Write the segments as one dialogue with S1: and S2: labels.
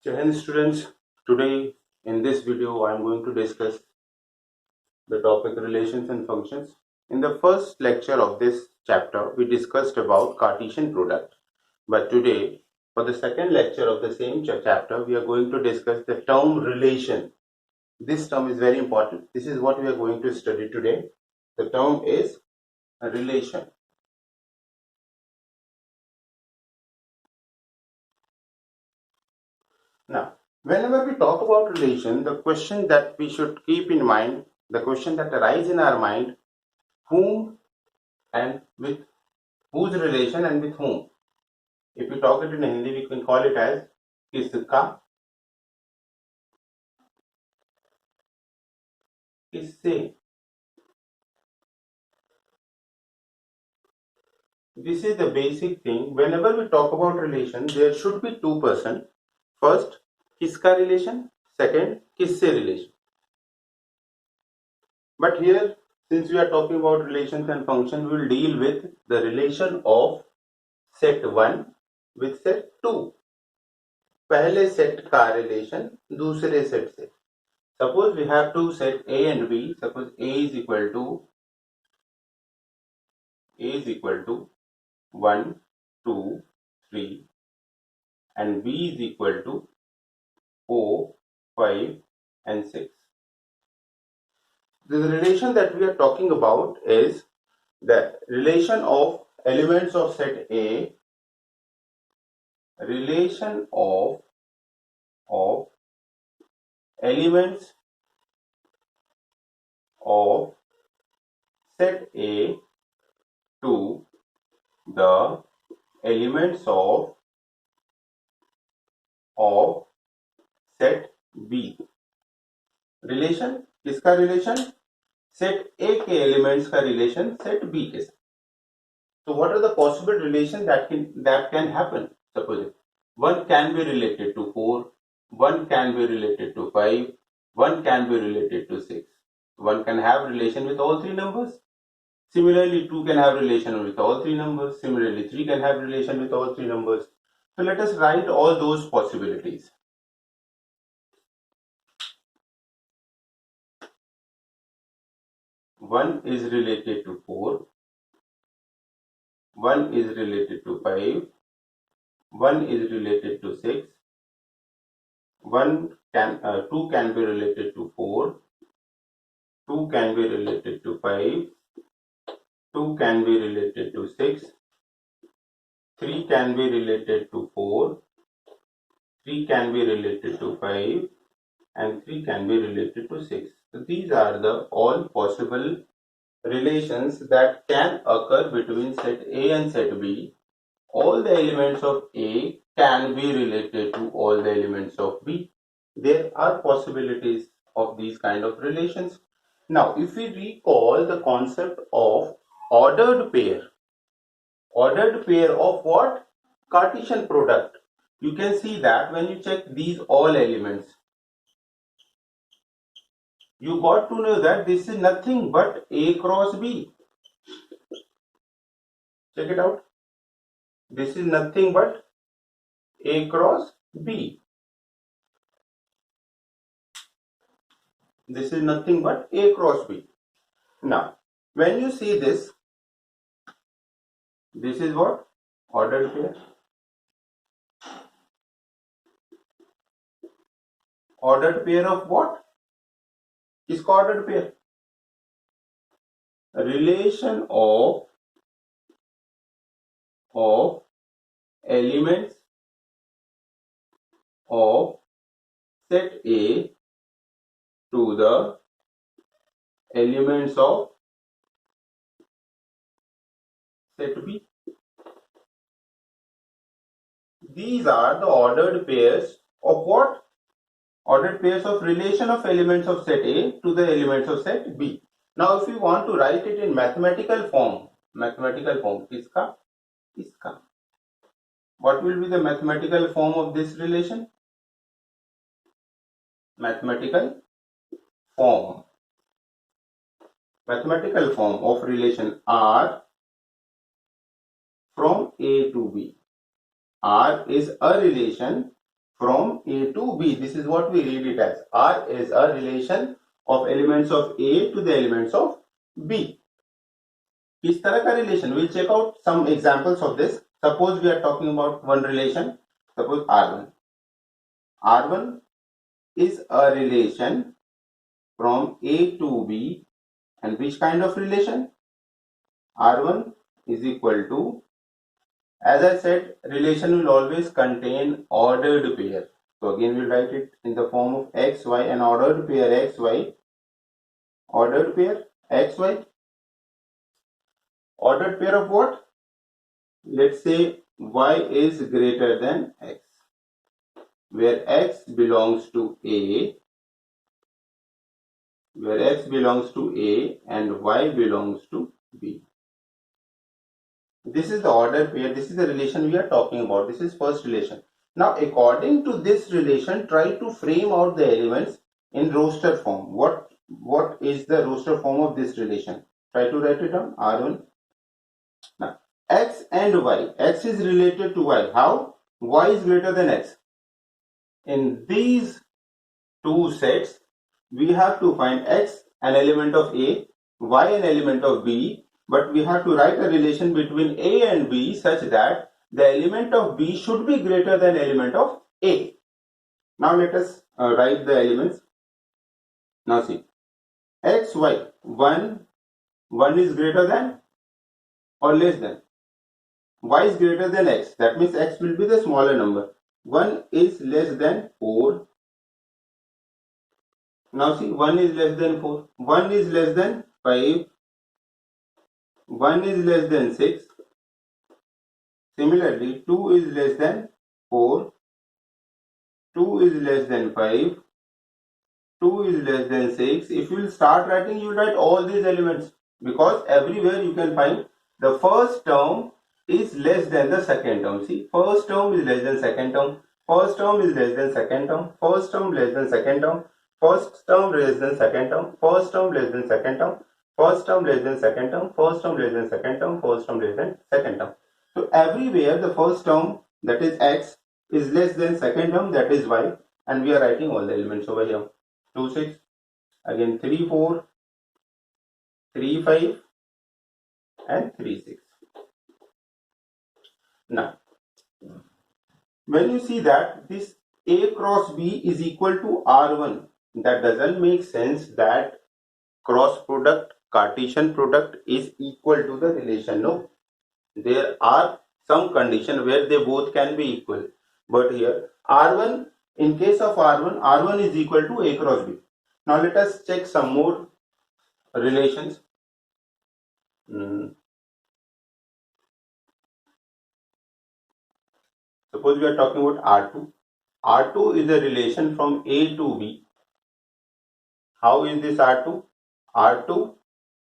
S1: So, hello students, today in this video I am going to discuss the topic relations and functions. In the first lecture of this chapter, we discussed about Cartesian product. But today, for the second lecture of the same chapter, we are going to discuss the term relation. This term is very important. This is what we are going to study today. The term is a relation. Now, whenever we talk about relation, the question that we should keep in mind, the question that arises in our mind, whom and with whose relation and with whom. If we talk it in Hindi, we can call it as किसका, किससे. This is the basic thing. Whenever we talk about relation, there should be two person. First, किसका relation. Second, किससे relation. But here, since we are talking about relations and function, we will deal with the relation of set 1 with set 2. पहले set का relation दूसरे set से. Suppose we have two set A and B. Suppose A is equal to 1, 2, 3 and B is equal to 4, 5 and 6. The relation that we are talking about is the relation of elements of set A, relation of elements of set A to the elements of set B. Relation किसका relation? Set ए के elements का relation set B के साथ. So what are the possible relation that can happen? Suppose one can be related to 4, one can be related to 5, one can be related to 6. One can have relation with all three numbers. Similarly, 2 can have relation with all three numbers. Similarly, 3 can have relation with all three numbers. So let us write all those possibilities. 1 is related to 4, 1 is related to 5, 1 is related to 6, 2 can be related to 4, 2 can be related to 5, 2 can be related to 6, 3 can be related to 4, 3 can be related to 5 and 3 can be related to 6. So these are the all possible relations that can occur between set A and set B. All the elements of A can be related to all the elements of B. There are possibilities of these kind of relations. Now, if we recall the concept of ordered pair of what? Cartesian product. You can see that when you check these all elements, you got to know that this is nothing but A cross B. Check it out. This is nothing but A cross B. This is nothing but A cross B. Now, when you see this is what? Ordered pair. Ordered pair of what? किसका ordered pair? A relation of elements of set A to the elements of set B. These are the ordered pairs of what? Ordered pairs of relation of elements of set A to the elements of set B. Now, if you want to write it in mathematical form, किसका? इसका. What will be the mathematical form of this relation? Mathematical form of relation R from A to B. R is a relation from A to B. This is what we read it as. R is a relation of elements of A to the elements of B. किस तरह का relation? We'll check out some examples of this. Suppose we are talking about one relation. Suppose R1. R1 is a relation from A to B, and which kind of relation? R1 is equal to, as I said, relation will always contain ordered pair. So again we'll write it in the form of xy, an ordered pair xy, ordered pair xy, ordered pair of what? Let's say y is greater than x, where x belongs to A, and y belongs to B. This is the ordered pair. This is the relation we are talking about. This is first relation. Now, according to this relation, try to frame out the elements in roster form. What is the roster form of this relation? Try to write it down. R1. Now, x and y. X is related to y. How? Y is greater than x. In these two sets, we have to find x an element of A, y an element of B, but we have to write a relation between A and B such that the element of B should be greater than element of A. Now let us write the elements. Now see, x, y, 1 is greater than or less than, y is greater than x, that means x will be the smaller number. 1 is less than 4. Now see, 1 is less than 4, 1 is less than 5, 1 is less than 6. Similarly, 2 is less than 4, 2 is less than 5, 2 is less than 6. If you will start writing, you will write all these elements, because everywhere you can find the first term is less than the second term. See, first term is less than second term, first term is less than second term, first term less than second term, first term less than second term, first term less than second term, first term less than second term, first term less than second term, first term less than second term. So everywhere the first term, that is x, is less than second term, that is y, and we are writing all the elements over here. 2, 6, again 3, 4, 3, 5, and 3, 6. Now, when you see that this A cross B is equal to R1, that doesn't make sense that cross product, Cartesian product is equal to the relation. No, there are some conditions where they both can be equal, but here R1, in case of R1 is equal to A cross B. Now let us check some more relations. Suppose we are talking about R2. R2 is a relation from A to B. How is this R2? R2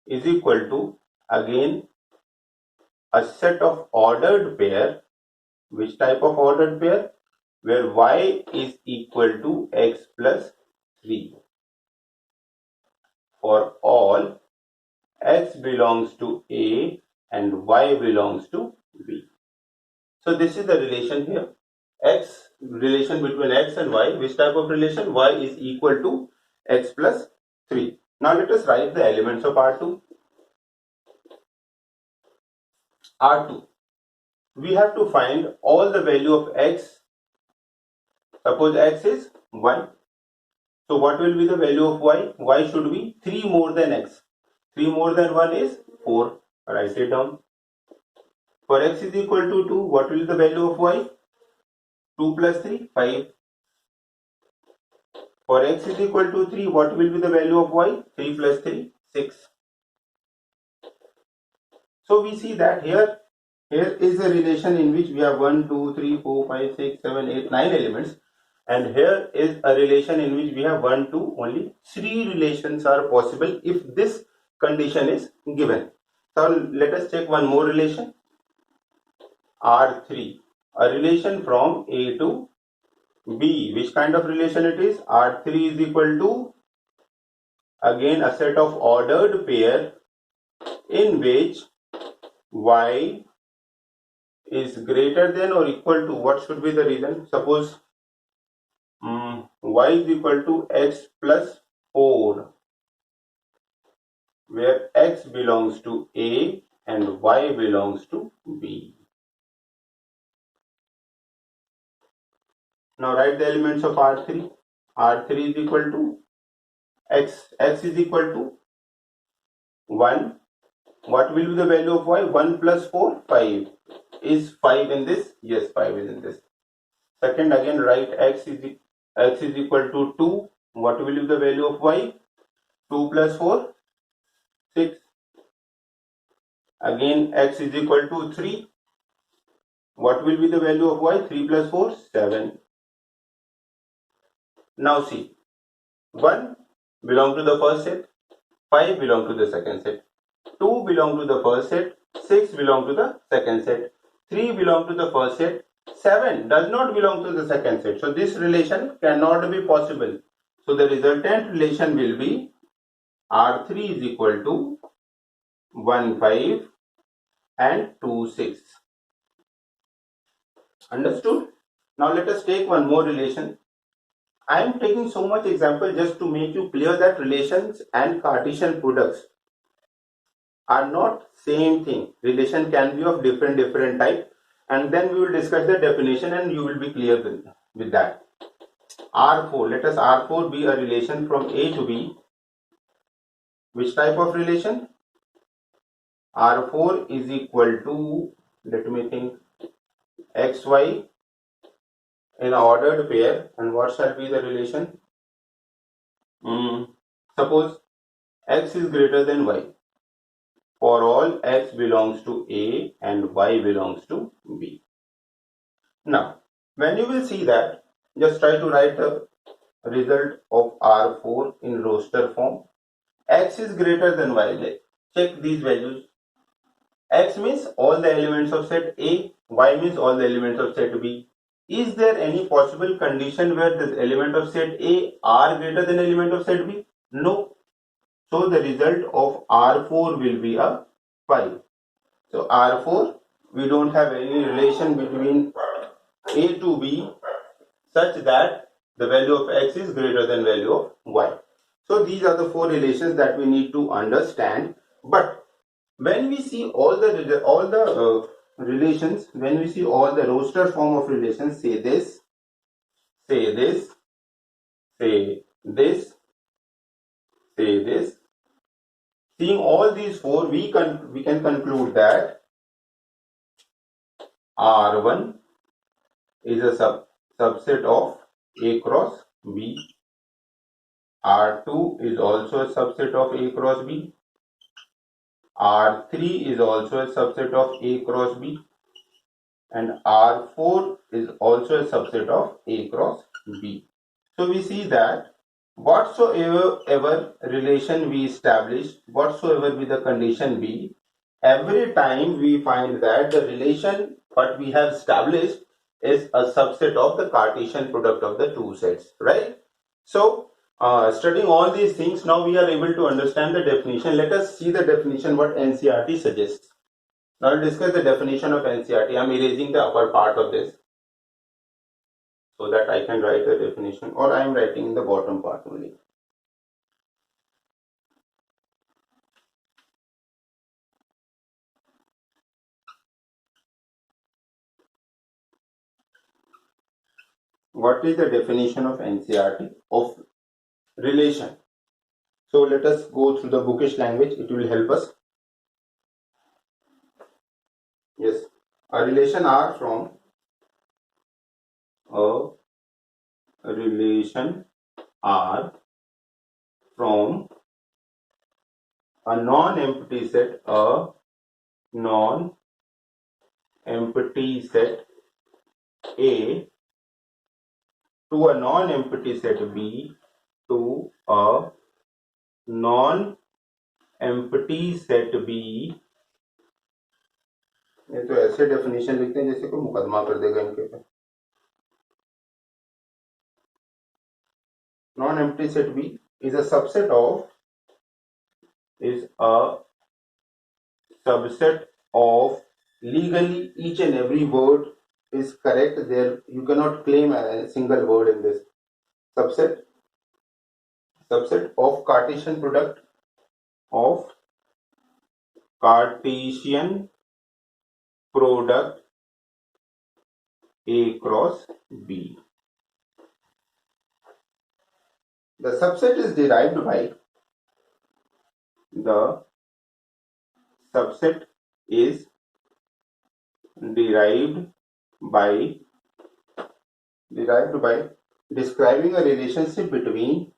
S1: is equal to, again, a set of ordered pair. Which type of ordered pair? Where y is equal to x plus 3. For all x belongs to A and y belongs to B. So this is the relation here. X, relation between x and y. Which type of relation? Y is equal to x plus 3. Now let us write the elements of R2. R2. We have to find all the value of x. Suppose x is 1. So what will be the value of y? Y should be 3 more than x. 3 more than 1 is 4. Write it down. For x is equal to 2, what will be the value of y? 2 plus 3, 5. For x is equal to 3, what will be the value of y? 3 plus 3, 6. So we see that here is a relation in which we have 1, 2, 3, 4, 5, 6, 7, 8, 9 elements. And here is a relation in which we have 1, 2, only 3 relations are possible if this condition is given. So let us check one more relation. R3, a relation from A to B. Which kind of relation it is? R3 is equal to, again, a set of ordered pair in which y is greater than or equal to, what should be the reason? Suppose y is equal to x plus 4, where x belongs to A and y belongs to B. Now write the elements of R3. R3 is equal to x. X is equal to 1. What will be the value of y? 1 plus 4, 5. Is 5 in this? Yes, 5 is in this. Second, again write x is equal to 2. What will be the value of y? 2 plus 4, 6. Again x is equal to 3. What will be the value of y? 3 plus 4, 7. Now see, 1 belong to the first set, 5 belong to the second set, 2 belong to the first set, 6 belong to the second set, 3 belong to the first set, 7 does not belong to the second set. So this relation cannot be possible. So the resultant relation will be R3 is equal to 1, 5 and 2, 6. Understood? Now let us take one more relation. I am taking so much example just to make you clear that relations and Cartesian products are not same thing. Relation can be of different type, and then we will discuss the definition and you will be clear with that. R4, let us R4 be a relation from A to B. Which type of relation? R4 is equal to, let me think, xy in ordered pair. And what shall be the relation? Suppose x is greater than y for all x belongs to A and y belongs to B. Now when you will see that, just try to write the result of R4 in roster form. X is greater than y. Check these values. X means all the elements of set A, y means all the elements of set B. Is there any possible condition where the element of set A are greater than element of set B? No. So the result of R4 will be a 5. So R4, we don't have any relation between A to B such that the value of x is greater than value of y. So these are the four relations that we need to understand. But when we see all the relations, when we see all the roster form of relations, say this, say this, say this, say this. Seeing all these four, we can conclude that R1 is a subset of A cross B. R2 is also a subset of A cross B. R3 is also a subset of A cross B. And R4 is also a subset of A cross B. So we see that whatsoever relation we establish, whatsoever be the condition be, every time we find that the relation what we have established is a subset of the Cartesian product of the two sets, right? So studying all these things, now we are able to understand the definition. Let us see the definition what NCERT suggests. Now I'll discuss the definition of NCERT. I'm erasing the upper part of this so that I can write the definition, or I am writing in the bottom part only. What is the definition of NCERT of relation? So let us go through the bookish language, it will help us. Yes, a relation R from a relation R from a non-empty set, a non-empty set A to a non-empty set B to a non-empty set B. ये तो ऐसे definition लिखते हैं जैसे कोई मुकदमा कर देगा इनके पे. Non-empty set B is a subset of legally each and every word is correct. There you cannot claim a single word in this. subset of Cartesian product of Cartesian product A cross B. The subset is derived by describing a relationship between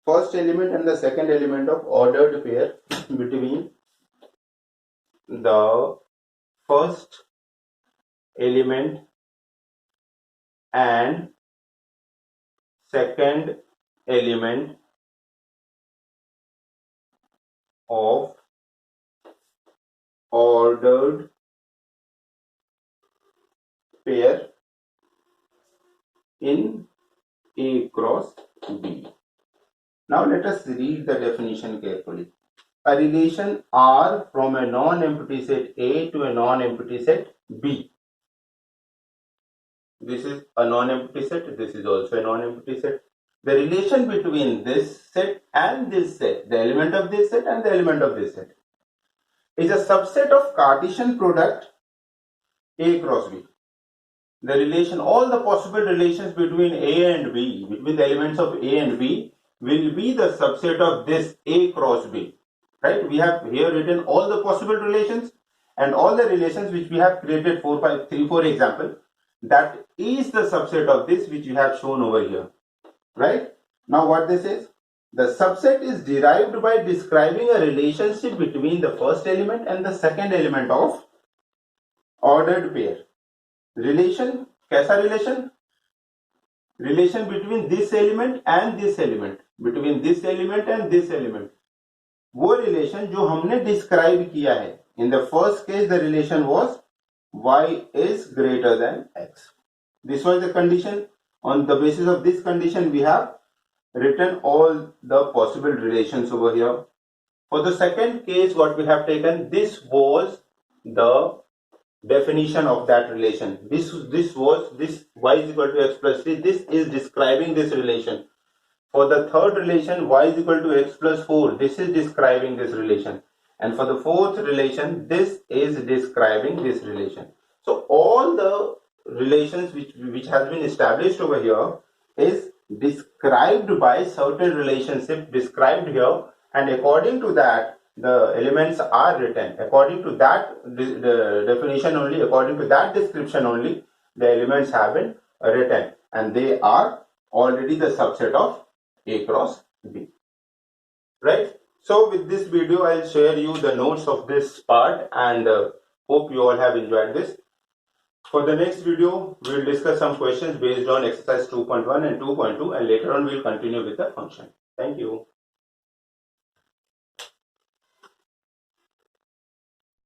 S1: first element and the second element of ordered pair between the first element and second element of ordered pair in A cross B. Now let us read the definition carefully. A relation R from a non-empty set A to a non-empty set B. This is a non-empty set, this is also a non-empty set. The relation between this set and this set, the element of this set and the element of this set, is a subset of Cartesian product A cross B. The relation, all the possible relations between A and B, between the elements of A and B, will be the subset of this A cross B. Right? We have here written all the possible relations and all the relations which we have created 4 example. That is the subset of this which we have shown over here. Right? Now what this is? The subset is derived by describing a relationship between the first element and the second element of ordered pair. Relation, कैसा relation? Relation between this element and this element, between this element and this element. वो relation जो हमने describe किया है. In the first case, the relation was y is greater than x. This was the condition. On the basis of this condition, we have written all the possible relations over here. For the second case, what we have taken, this was the definition of that relation. This y is equal to x plus 3. This is describing this relation. For the third relation, y is equal to x plus 4. This is describing this relation. And for the fourth relation, this is describing this relation. So all the relations which has been established over here is described by certain relationship described here, and according to that the elements are written. According to that the definition only, according to that description only, the elements have been written, and they are already the subset of A cross B. Right? So with this video, I'll share you the notes of this part, and hope you all have enjoyed this. For the next video, we will discuss some questions based on exercise 2.1 and 2.2, and later on we will continue with the function. Thank you.